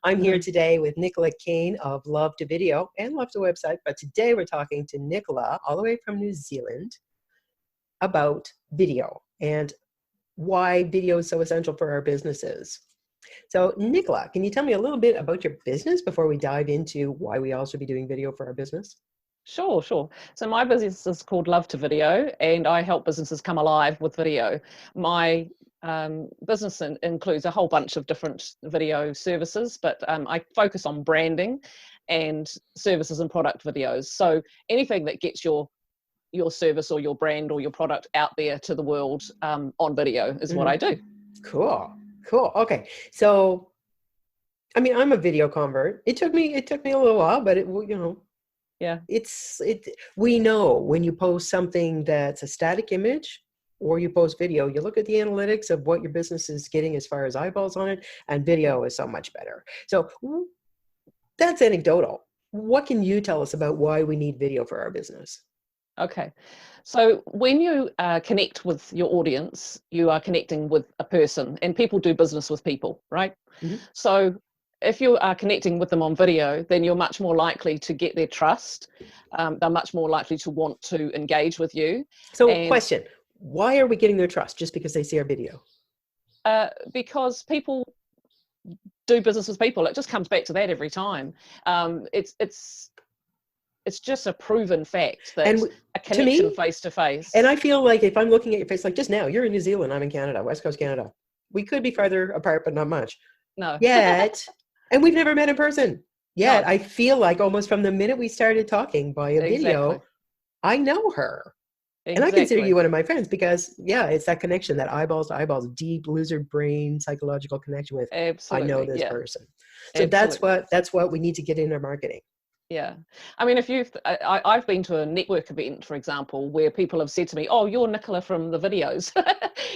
I'm here today with Nicola Kane of Love2Video and Love to Website, but today we're talking to Nicola all the way from New Zealand about video and why video is so essential for our businesses. So Nicola, can you tell me a little bit about your business before we dive into why we all should be doing video for our business? Sure. So my business is called Love2Video, and I help businesses come alive with video. My business includes a whole bunch of different video services, but I focus on branding and services and product videos. So anything that gets your service or your brand or your product out there to the world on video is what I do. Cool. Okay. So, I mean, I'm a video convert. It took me a little while, but yeah, we know when you post something that's a static image or you post video, you look at the analytics of what your business is getting as far as eyeballs on it, and video is so much better. So that's anecdotal. What can you tell us about why we need video for our business? Okay. So when you connect with your audience, you are connecting with a person, and people do business with people, right? So if you are connecting with them on video, then you're much more likely to get their trust. They're much more likely to want to engage with you. So question, why are we getting their trust? Just because they see our video? Because people do business with people. It just comes back to that every time. It's just a proven fact that a connection face to face. And I feel like if I'm looking at your face, like just now, you're in New Zealand, I'm in Canada, West Coast Canada. We could be farther apart, but not much. No. Yet. And we've never met in person yet. No. I feel like almost from the minute we started talking by a video, I know her. And I consider you one of my friends because, yeah, it's that connection, that eyeballs to eyeballs, deep lizard brain psychological connection with, Absolutely. I know this person. So that's what we need to get in our marketing. Yeah. I mean, I've been to a network event, for example, where people have said to me, oh, you're Nicola from the videos.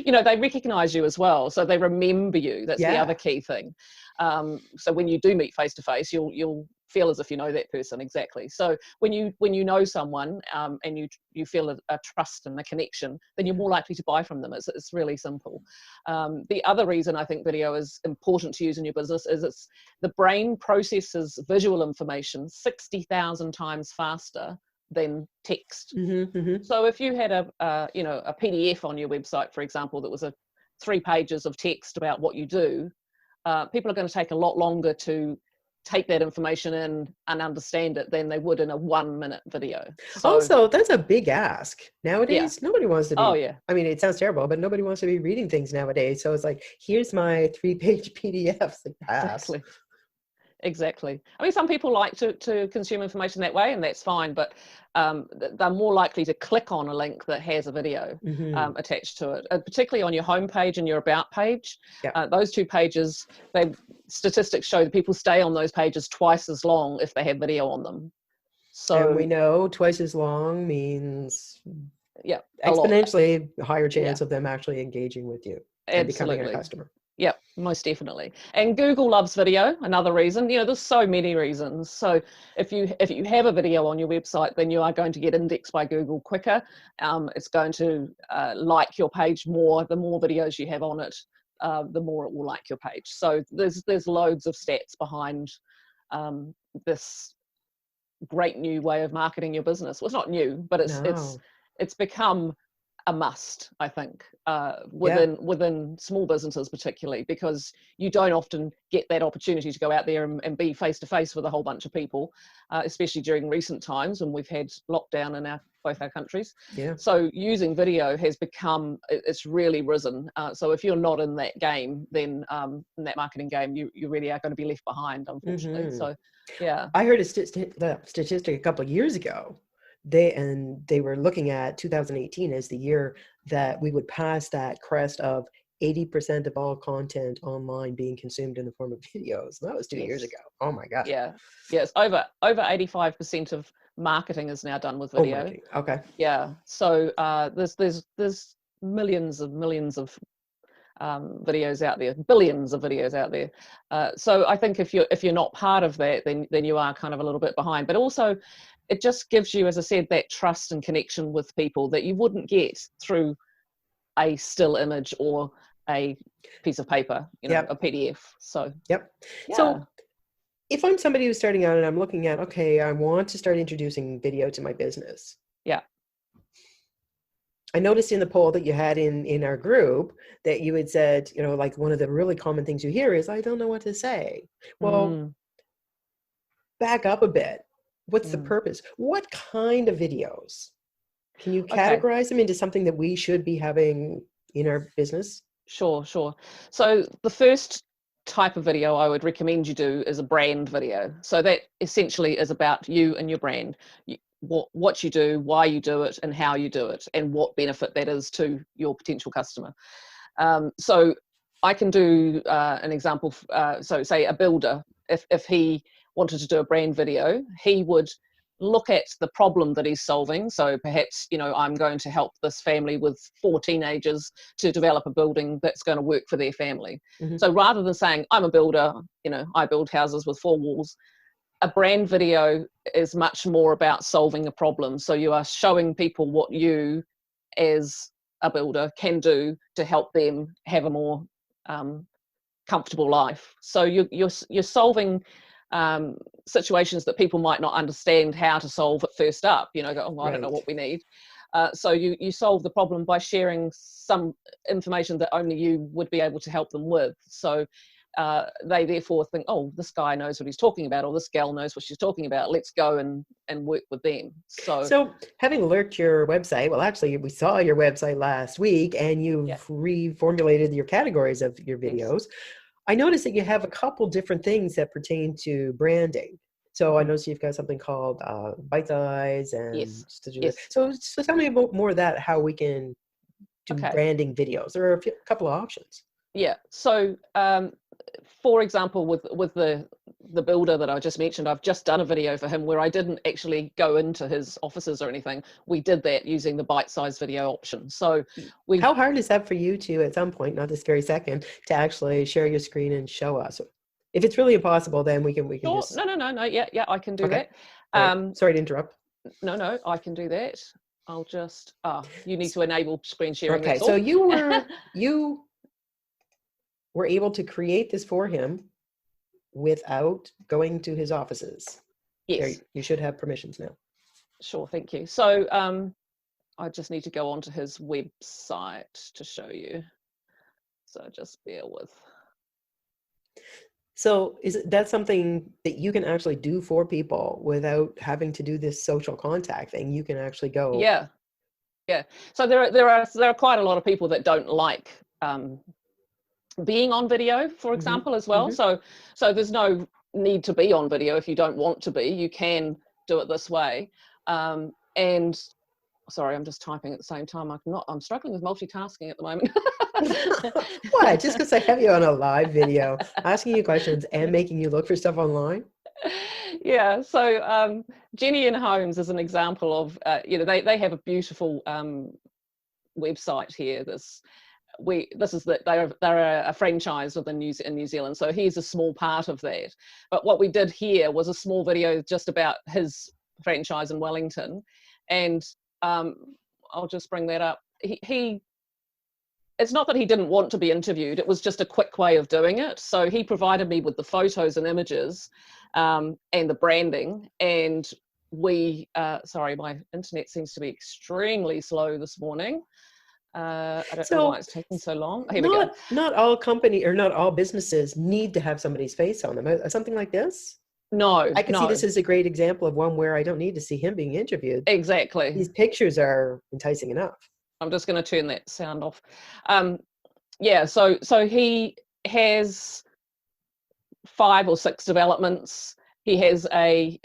They recognize you as well. So they remember you. That's the other key thing. So when you do meet face to face, you'll feel as if you know that person. Exactly. So when you know someone and you feel a trust and a connection, then you're more likely to buy from them. It's really simple. The other reason I think video is important to use in your business is the brain processes visual information 60,000 times faster than text. So if you had a PDF on your website, for example, that was 3 pages of text about what you do, people are going to take a lot longer to take that information in and understand it than they would in a 1-minute video. So, also, that's a big ask nowadays. Nobody wants to be, I mean, it sounds terrible, but nobody wants to be reading things nowadays. So it's like, here's my 3-page PDFs. Like, pass. Exactly. I mean, some people like to consume information that way, and that's fine, but they're more likely to click on a link that has a video attached to it, particularly on your homepage and your About page. Those 2 pages, statistics show that people stay on those pages twice as long if they have video on them. So, and we know twice as long means exponentially higher chance of them actually engaging with you and becoming a customer. Yeah, most definitely. And Google loves video, another reason. There's so many reasons. So if you have a video on your website, then you are going to get indexed by Google quicker. It's going to like your page more. The more videos you have on it, the more it will like your page. So there's loads of stats behind this great new way of marketing your business. Well, it's not new, but it's become a must, I think, within small businesses particularly, because you don't often get that opportunity to go out there and be face to face with a whole bunch of people, especially during recent times when we've had lockdown in both our countries. So using video has become, it's really risen. So if you're not in that game, then in that marketing game, you really are going to be left behind, unfortunately. So I heard a statistic a couple of years ago. They were looking at 2018 as the year that we would pass that crest of 80% of all content online being consumed in the form of videos. And that was 2 years ago. Oh my gosh. It's over 85% of marketing is now done with video. Okay. So there's millions of videos out there, billions of videos out there. So I think if you're not part of that, then you are kind of a little bit behind. But also, it just gives you, as I said, that trust and connection with people that you wouldn't get through a still image or a piece of paper, a PDF. So So if I'm somebody who's starting out and I'm looking at, okay, I want to start introducing video to my business. Yeah. I noticed in the poll that you had in our group that you had said, you know, like one of the really common things you hear is, I don't know what to say. Well, Mm, back up a bit. What's the mm. purpose? What kind of videos? Can you Okay. categorize them into something that we should be having in our business? Sure, sure. So the first type of video I would recommend you do is a brand video. So that essentially is about you and your brand, what you do, why you do it, and how you do it, and what benefit that is to your potential customer. So I can do an example. So say a builder, if he wanted to do a brand video, he would look at the problem that he's solving. So perhaps, you know, I'm going to help this family with 4 teenagers to develop a building that's going to work for their family. Mm-hmm. So rather than saying, I'm a builder, you know, I build houses with 4 walls, a brand video is much more about solving a problem. So you are showing people what you as a builder can do to help them have a more comfortable life. So you're solving situations that people might not understand how to solve at first up. You know, go, oh, I don't know Right. what we need. So you solve the problem by sharing some information that only you would be able to help them with. So they therefore think, oh, this guy knows what he's talking about, or this gal knows what she's talking about. Let's go and work with them. So having lurked your website, well, actually, we saw your website last week and yeah, you've reformulated your categories of your yes. videos. I noticed that you have a couple different things that pertain to branding. So I Mm-hmm. noticed you've got something called Bite Size and Yes, yes. so tell me about more of that, how we can do Okay. branding videos. There are a couple of options. Yeah. So, for example, with the builder that I just mentioned, I've just done a video for him where I didn't actually go into his offices or anything. We did that using the bite-sized video option. So we. How hard is that for you to, at some point, not this very second, to actually share your screen and show us? If it's really impossible, then we can Sure. just. No. Yeah, I can do Okay. that. All right. Sorry to interrupt. No, I can do that. I'll just. You need to enable screen sharing. Okay. That's So all. you were able to create this for him without going to his offices. There, Yes. you should have permissions now. Sure. Thank you. So I just need to go onto his website to show you. So just bear with. So that something that you can actually do for people without having to do this social contact thing? You can actually go. Yeah. So there are quite a lot of people that don't like being on video, for example, as well. Mm-hmm. So there's no need to be on video if you don't want to be. You can do it this way. And sorry, I'm just typing at the same time. I'm struggling with multitasking at the moment. What? Just because I have you on a live video, asking you questions and making you look for stuff online? Yeah. So Jenny and Homes is an example of, they have a beautiful website here. This is that they're a franchise within New Zealand. So here's a small part of that. But what we did here was a small video just about his franchise in Wellington, and I'll just bring that up. It's not that he didn't want to be interviewed, it was just a quick way of doing it. So he provided me with the photos and images and the branding, and sorry, my internet seems to be extremely slow this morning. I don't know why it's taking so long. Here we go. Not all company or not all businesses need to have somebody's face on them. Something like this? No, I could see this as a great example of one where I don't need to see him being interviewed. Exactly. These pictures are enticing enough. I'm just going to turn that sound off. Yeah, so he has 5 or 6 developments. He has a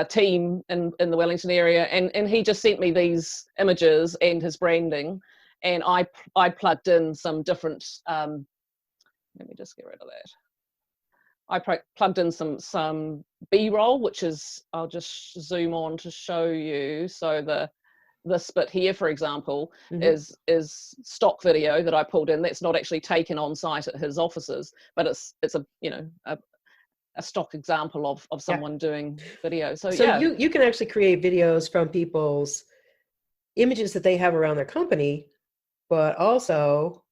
team in the Wellington area, and he just sent me these images and his branding, and I plugged in some different. Let me just get rid of that. I plugged in some B-roll, which is, I'll just zoom on to show you. So this bit here, for example, is stock video that I pulled in. That's not actually taken on site at his offices, but it's a stock example of someone doing video. So yeah, you can actually create videos from people's images that they have around their company, but also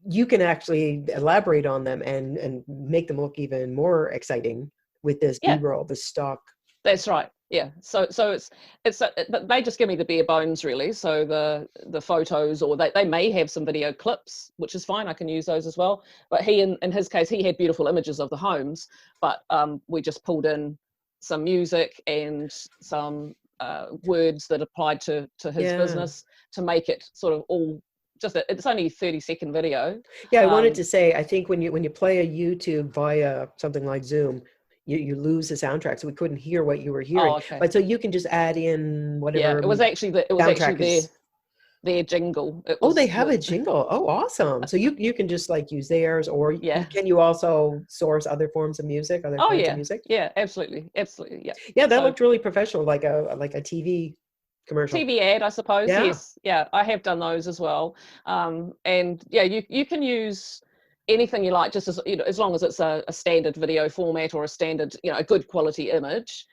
you can actually elaborate on them and make them look even more exciting with this Yeah, B-roll, the stock. that's right. Yeah. So but they just give me the bare bones really. So the photos, or they may have some video clips, which is fine. I can use those as well. But he, in his case, he had beautiful images of the homes, but we just pulled in some music and some words that applied to his business to make it sort of all just it's only a 30-second video. Yeah, I wanted to say, I think when you play a YouTube via something like Zoom, you lose the soundtrack, so we couldn't hear what you were hearing. Oh, okay. But so you can just add in whatever. Yeah, it was actually their jingle. It was, they have a jingle. Oh, awesome. So you can just like use theirs, or yeah. can you also source other forms of music, other kinds of music? Yeah, absolutely. Yeah. Yeah, that looked really professional, like a TV commercial. TV ad, I suppose. Yeah. Yes. Yeah, I have done those as well. And yeah, you can use anything you like, just as as long as it's a standard video format, or a standard, a good quality image,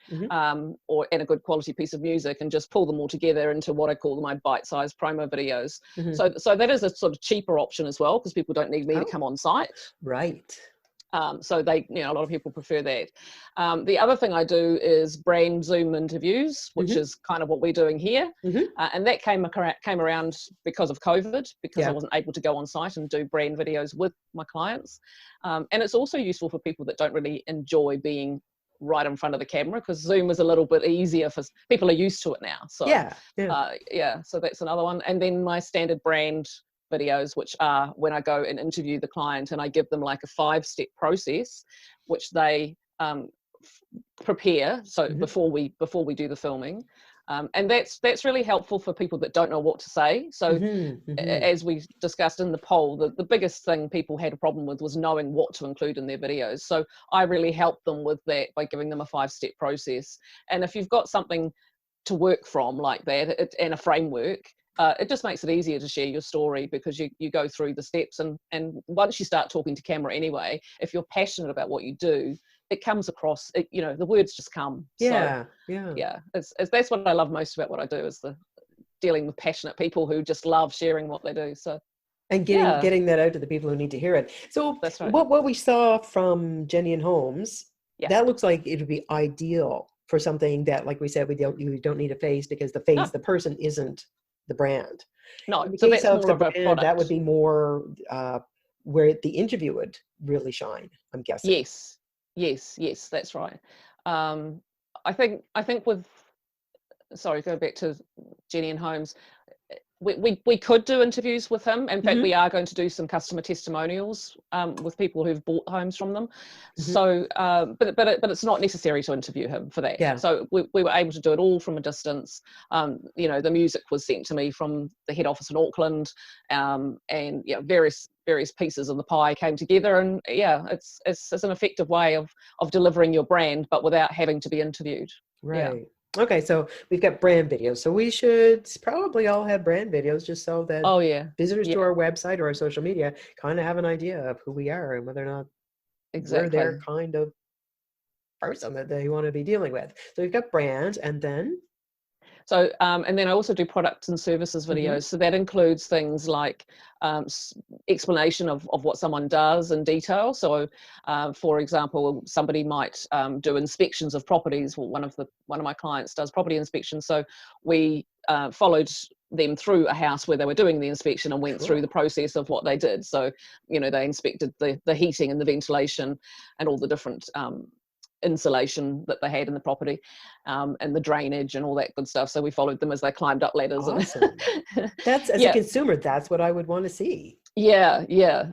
or and a good quality piece of music, and just pull them all together into what I call my bite-sized promo videos. So that is a sort of cheaper option as well, because people don't need me to come on site. Right. So they, a lot of people prefer that. The other thing I do is brand Zoom interviews, which is kind of what we're doing here. And that came around because of COVID, because I wasn't able to go on site and do brand videos with my clients. And it's also useful for people that don't really enjoy being right in front of the camera, because Zoom is a little bit easier for people, are used to it now. So so that's another one. And then my standard brand videos, which are when I go and interview the client, and I give them like a 5-step process, which they prepare. So before we do the filming, and that's really helpful for people that don't know what to say. So as we discussed in the poll, the biggest thing people had a problem with was knowing what to include in their videos. So I really help them with that by giving them a 5-step process. And if you've got something to work from like that, and a framework, it just makes it easier to share your story, because you go through the steps, and once you start talking to camera anyway, if you're passionate about what you do, it comes across, the words just come. That's what I love most about what I do, is the dealing with passionate people who just love sharing what they do. So and getting that out to the people who need to hear it. So that's right. What we saw from Jenny and Homes, that looks like it would be ideal for something that, like we said, you don't need a face, because the face, the person isn't the brand. No, in the case of the brand, that would be more where the interview would really shine, I'm guessing. Yes, that's right. I think with, sorry, go back to Jenny and Homes, we could do interviews with him. In fact, we are going to do some customer testimonials with people who've bought homes from them. So, but it's not necessary to interview him for that. So we were able to do it all from a distance. The music was sent to me from the head office in Auckland, and various pieces of the pie came together. And it's an effective way of delivering your brand, but without having to be interviewed. Right. Okay, so we've got brand videos. So we should probably all have brand videos, just so that visitors to our website or our social media kind of have an idea of who we are and whether or not we're their kind of person that they want to be dealing with. So we've got brand, and then? So, and then I also do products and services videos. So that includes things like explanation of what someone does in detail. So, for example, somebody might do inspections of properties. Well, one of my clients does property inspections. So we followed them through a house where they were doing the inspection and went through the process of what they did. So, they inspected the heating and the ventilation and all the different insulation that they had in the property, and the drainage and all that good stuff. So we followed them as they climbed up ladders. Awesome. That's, as a consumer, that's what I would want to see. Yeah,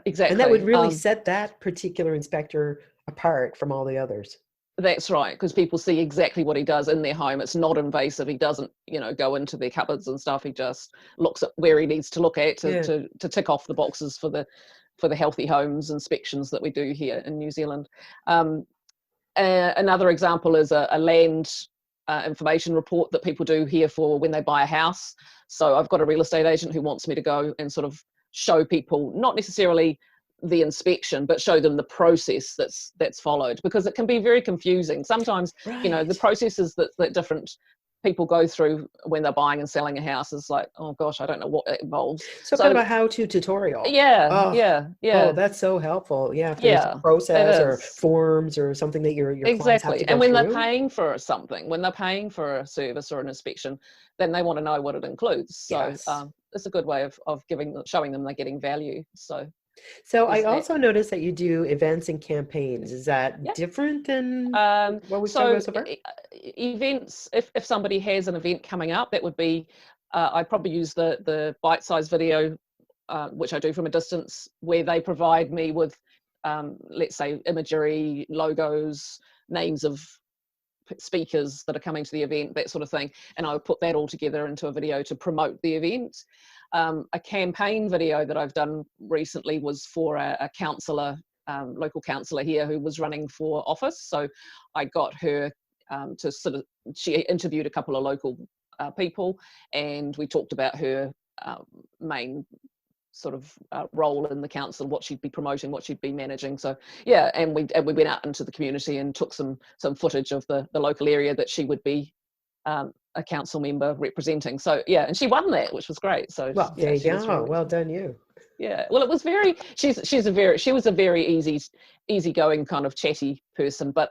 exactly. And that would really set that particular inspector apart from all the others. That's right, because people see exactly what he does in their home. It's not invasive. He doesn't, go into their cupboards and stuff. He just looks at where he needs to look at to tick off the boxes for the healthy homes inspections that we do here in New Zealand. Another example is a land information report that people do here for when they buy a house. So I've got a real estate agent who wants me to go and sort of show people, not necessarily the inspection, but show them the process that's followed, because it can be very confusing. Sometimes, the processes that different people go through when they're buying and selling a house is like, oh gosh, I don't know what it involves. So kind of a how-to tutorial. Yeah, Oh, yeah, oh, yeah, that's so helpful. Yeah, if there's a yeah, it process or is. forms or something that your clients have to Exactly. go And when they're through. paying for something, when they're paying for a service or an inspection, then they want to know what it includes. So Yes. it's a good way of showing them they're getting value. So So I there's that. also noticed that you do events and campaigns. Is that Yeah. different than what we've talked So about so far? events, if somebody has an event coming up, that would be, I'd probably use the bite-sized video, which I do from a distance, where they provide me with, let's say, imagery, logos, names of speakers that are coming to the event, that sort of thing. And I would put that all together into a video to promote the event. A campaign video that I've done recently was for a councillor, local councillor here, who was running for office. So I got her to sort of, she interviewed a couple of local people, and we talked about her main sort of role in the council, what she'd be promoting, what she'd be managing. So yeah, and we went out into the community and took some footage of the local area that she would be a council member representing. So yeah, and she won that, which was great. So Well, yeah, there you she was go. really, Well done, you. yeah. Well, it was very, she was a very easygoing kind of chatty person. But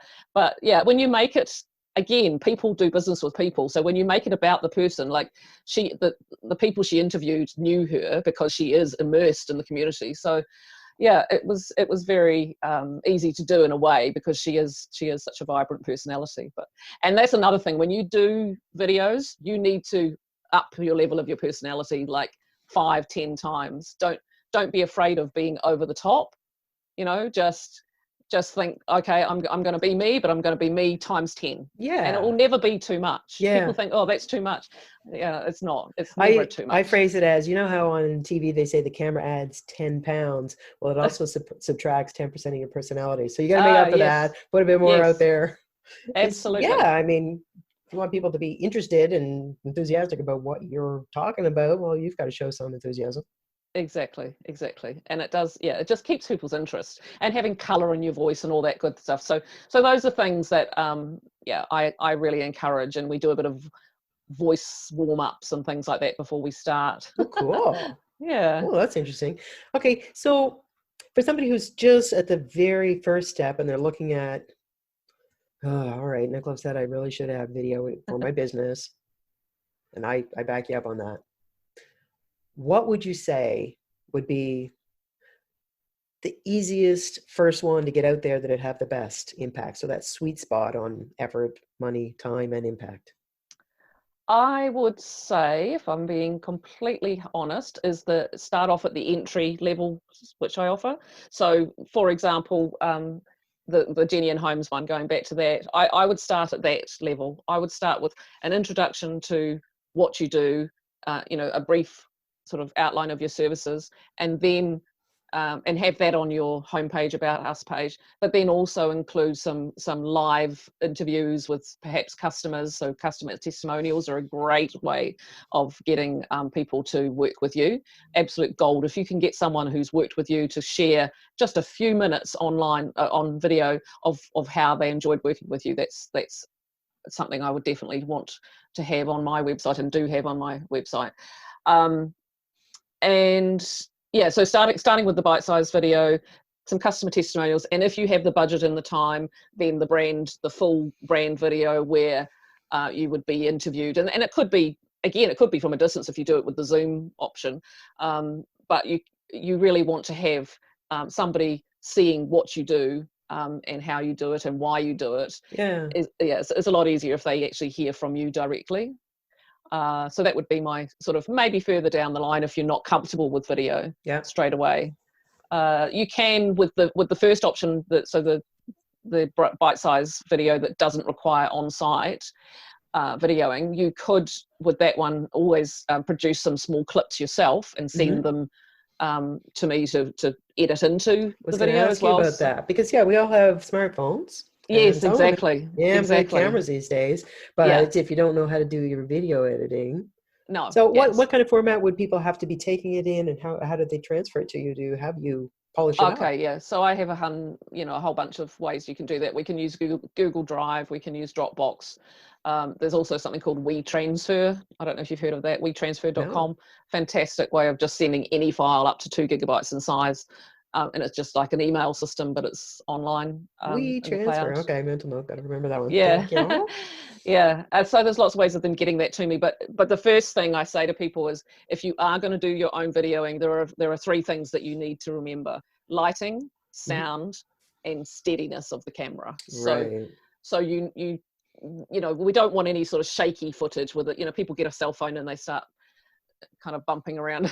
yeah, when you make it, again, people do business with people. So when you make it about the person, like the people she interviewed knew her because she is immersed in the community. So yeah, it was very easy to do in a way, because she is such a vibrant personality. And that's another thing, when you do videos, you need to up your level of your personality like 5-10 times. Don't be afraid of being over the top. Just think, okay, I'm going to be me, but I'm going to be me times 10. And it will Yeah. never be too much. People Yeah. think, oh, that's too much. Yeah, it's not. It's never too I much. phrase it as, you know how on TV they say the camera adds 10 pounds? Well, it also subtracts 10% of your personality. So you got to make up for Yes, that, put a bit more out yes, there. absolutely. Yeah, I mean, if you want people to be interested and enthusiastic about what you're talking about, well, you've got to show some enthusiasm. Exactly. And it does, yeah, it just keeps people's interest, and having color in your voice and all that good stuff. So those are things that yeah, I really encourage, and we do a bit of voice warm-ups and things like that before we start. Oh, cool. Yeah. Well, that's interesting. Okay, so for somebody who's just at the very first step and they're looking at, oh, all right, Nicola said I really should have video for my business, and I back you up on that. What would you say would be the easiest first one to get out there that'd have the best impact? So that sweet spot on effort, money, time, and impact. I would say, if I'm being completely honest, is the start off at the entry level, which I offer. So, for example, the Jenny and Holmes one, going back to that, I would start at that level. I would start with an introduction to what you do, a brief sort of outline of your services, and then and have that on your homepage, About Us page, but then also include some live interviews with perhaps customers. So customer testimonials are a great way of getting people to work with you. Absolute gold. If you can get someone who's worked with you to share just a few minutes online on video of how they enjoyed working with you, that's something I would definitely want to have on my website, and do have on my website. And yeah, so starting with the bite-sized video, some customer testimonials, and if you have the budget and the time, then the full brand video where you would be interviewed, and it could be, again, it could be from a distance if you do it with the Zoom option, but you really want to have somebody seeing what you do, and how you do it and why you do it. Yeah. It's a lot easier if they actually hear from you directly. So that would be my sort of, maybe further down the line, if you're not comfortable with video straight away. You can with the first option, the bite-size video that doesn't require on-site videoing. You could, with that one, always produce some small clips yourself and send them to me to edit into the video as well. About that, because we all have smartphones. Yes, exactly. Exactly. Cameras these days, but if you don't know how to do your video editing, no. So what kind of format would people have to be taking it in, and how do they transfer it to you? Do you have you polish it up. Okay, yeah. So I have a whole bunch of ways you can do that. We can use Google Drive. We can use Dropbox. There's also something called WeTransfer. I don't know if you've heard of that. WeTransfer.com. No. Fantastic way of just sending any file up to 2 gigabytes in size. And it's just like an email system, but it's online in the WeTransfer. cloud. Okay, mental note. Got to remember that one. Yeah. Thank you. Yeah. So there's lots of ways of them getting that to me. But the first thing I say to people is, if you are going to do your own videoing, there are 3 things that you need to remember: lighting, sound, and steadiness of the camera. Right. So we don't want any sort of shaky footage with it. People get a cell phone and they start kind of bumping around.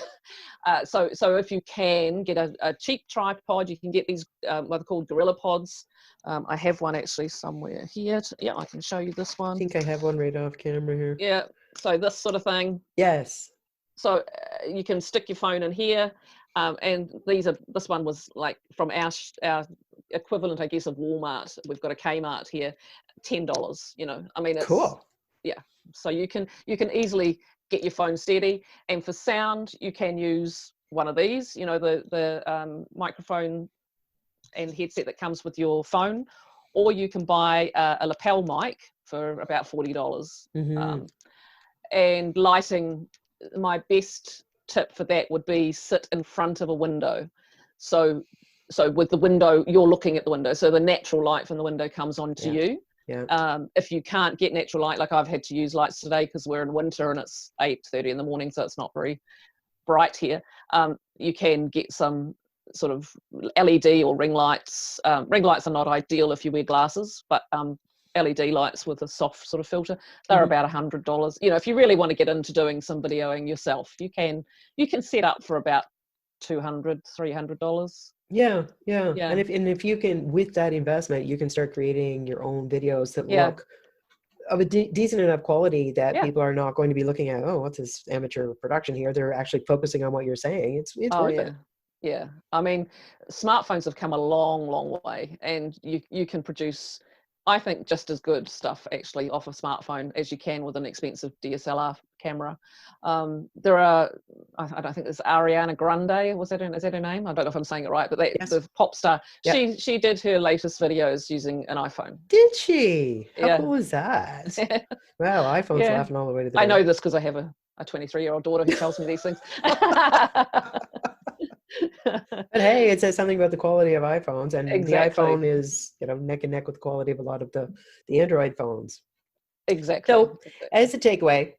So if you can get a cheap tripod, you can get these what are called Gorilla Pods. I have one actually somewhere here. Yeah, I can show you this one. I think I have one right off camera here. Yeah, so this sort of thing. Yes. So you can stick your phone in here, and this one was like from our equivalent, I guess, of Walmart. We've got a Kmart here, $10. I mean, it's Cool. Yeah. So you can easily get your phone steady. And for sound, you can use one of these, the microphone and headset that comes with your phone, or you can buy a lapel mic for about $40. And lighting, my best tip for that would be sit in front of a window. So with the window, you're looking at the window, so the natural light from the window comes onto you. Yeah. If you can't get natural light, like I've had to use lights today because we're in winter and it's 8:30 in the morning, so it's not very bright here. You can get some sort of LED or ring lights. Ring lights are not ideal if you wear glasses, but LED lights with a soft sort of filter, they're about $100. If you really want to get into doing some videoing yourself, you can set up for about $200, $300. Yeah. And if you can, with that investment, you can start creating your own videos that look of a decent enough quality that people are not going to be looking at, oh, what's this amateur production here? They're actually focusing on what you're saying. It's worth it. Yeah. I mean, smartphones have come a long, long way, and you can produce, I think, just as good stuff actually off a smartphone as you can with an expensive DSLR camera. There are, I don't think there's Ariana Grande, is that her name? I don't know if I'm saying it right, but the pop star, she did her latest videos using an iPhone. Did she? How cool is that? Wow, iPhone's laughing all the way to the bank. I know this because I have a 23-year-old daughter who tells me these things. But hey, it says something about the quality of iPhones, and the iPhone is neck and neck with the quality of a lot of the Android phones. Exactly. So as a takeaway,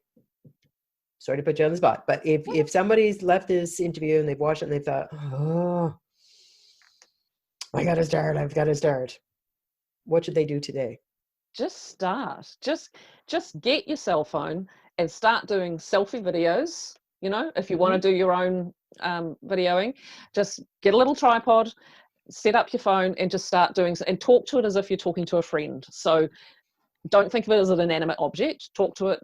sorry to put you on the spot, but if somebody's left this interview and they've watched it and they've thought, oh, I've got to start, what should they do today? Just start. Just get your cell phone and start doing selfie videos. If you want to do your own videoing, just get a little tripod, set up your phone, and just start doing, and talk to it as if you're talking to a friend. So don't think of it as an inanimate object. Talk to it.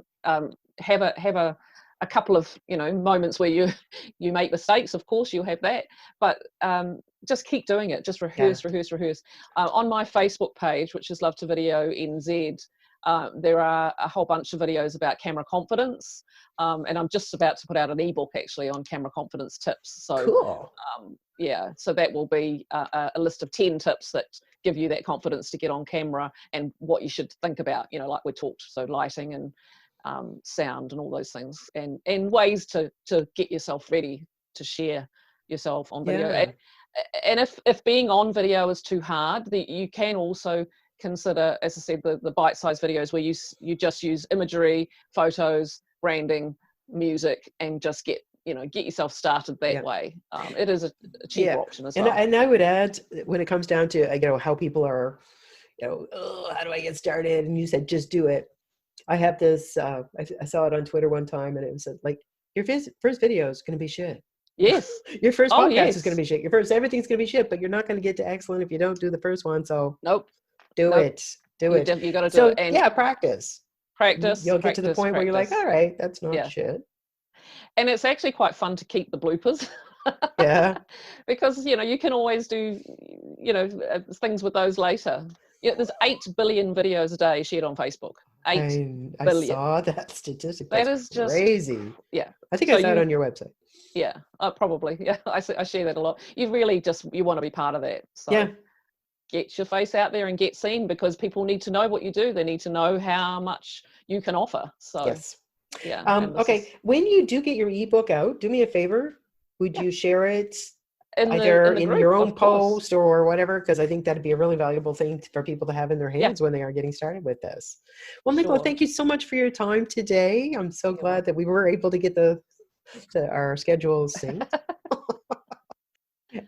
Have a couple of moments where you make mistakes. Of course, you'll have that, but just keep doing it. Just rehearse. On my Facebook page, which is Love2Video NZ, there are a whole bunch of videos about camera confidence, and I'm just about to put out an ebook actually on camera confidence tips. So cool. So that will be a list of 10 tips that give you that confidence to get on camera and what you should think about, like we talked, so lighting and sound and all those things, and ways to get yourself ready to share yourself on video. And if being on video is too hard, you can also consider, as I said, the bite-sized videos where you just use imagery, photos, branding, music, and just get yourself started that way. It is a cheaper option as well. And I would add, when it comes down to how people are, oh, how do I get started? And you said just do it. I have this. I saw it on Twitter one time, and it was like, your first video is going to be shit. Yes. Your first podcast is going to be shit. Your first everything's going to be shit, but you're not going to get to excellent if you don't do the first one. So nope. Do it. You got to do it. And Practice. You'll get to the point where you're like, all right, that's not shit. And it's actually quite fun to keep the bloopers. Because you can always do things with those later. There's 8 billion videos a day shared on Facebook. 8 billion. I saw that statistic. That is just crazy. Yeah. I think I saw it on your website. Yeah, probably. Yeah, I share that a lot. You really just, you want to be part of that. So Yeah. get your face out there and get seen, because people need to know what you do. They need to know how much you can offer. So Yes. yeah, and this is Okay. When you do get your ebook out, do me a favor. Would yeah you share it in either the in group, your own of course. post or whatever? Because I think that'd be a really valuable thing for people to have in their Yeah, hands when they are getting started with this. Well, Nicola, sure. thank you so much for your time today. I'm so You're glad that welcome. we were able to get our schedules synced.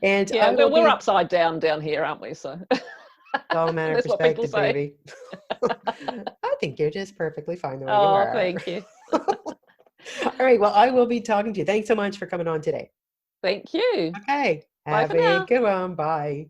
And Yeah, I will we're be, upside down here, aren't we? So it's all a matter of that's what people perspective, say. baby. I think you're just perfectly fine the way you Oh, are. thank you. All right. Well, I will be talking to you. Thanks so much for coming on today. Thank you. Okay. Bye for Have a now. good one. Bye.